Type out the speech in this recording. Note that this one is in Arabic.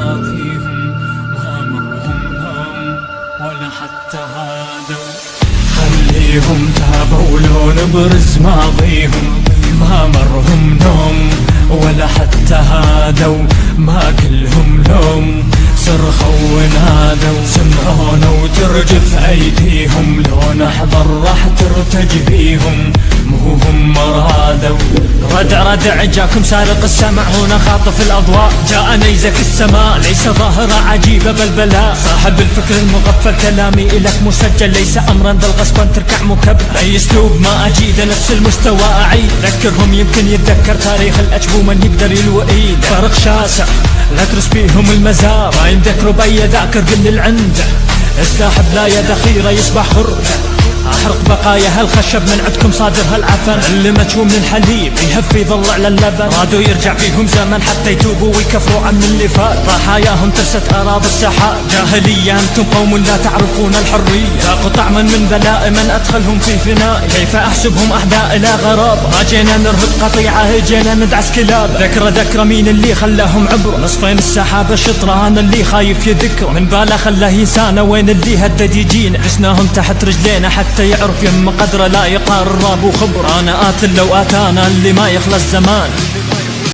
ما فيهم ما مرهم نوم ولا حتى هادوا. خليهم تابوا لو نبرز ماضيهم، ما مرهم نوم ولا حتى هادوا. ما كلهم لوم صرخوا ونادوا، سمعونا وترجف ايديهم، لو نحضر راح ترتج بيهم، مو هم مرادوا. ردع جاكم سارق السمع، هنا خاطف الاضواء، جاء نيزك السماء، ليس ظاهرة عجيبة بل بلاء. صاحب الفكر المغفل كلامي الك مسجل، ليس امرا بالغصب ان تركع مكب. اي اسلوب ما اجيد نفس المستوى اعيد، ذكرهم يمكن يتذكر تاريخ الاجبو من يقدر يلوى ايد. فرق شاسع لا ترس بيهم المزار، ما ينذكروا بي ذاكر قل العنده، سلاح بلا يد اخيره يصبح خرده. احرق بقايا هالخشب من عندكم صادر هالعفن، اللي مجهول من الحليب يهف يضل على اللبن. رادوا يرجع فيهم زمن حتى يتوبوا ويكفروا عن اللي فات، ضحاياهم ترست اراضي الساحات. جاهلية انتم قوم لا تعرفون الحرية، ذاقوا طعما من بلاء من ادخلهم في فناء. كيف احسبهم احداء لا غرابة، ما جينا نرهب قطيعة جينا ندعس كلاب. ذكرى مين اللي خلاهم عبرة، نصفين السحابة شطرة، انا اللي خايف يذكره. من باله خلاه ينسانا، وين اللي هدد يجينا، عشناهم تحت رجلينا حتى يعرف يم قدره، لا يقارن راب وخبر. انا قاتل لو اتانا اللي ما يخلص زمان.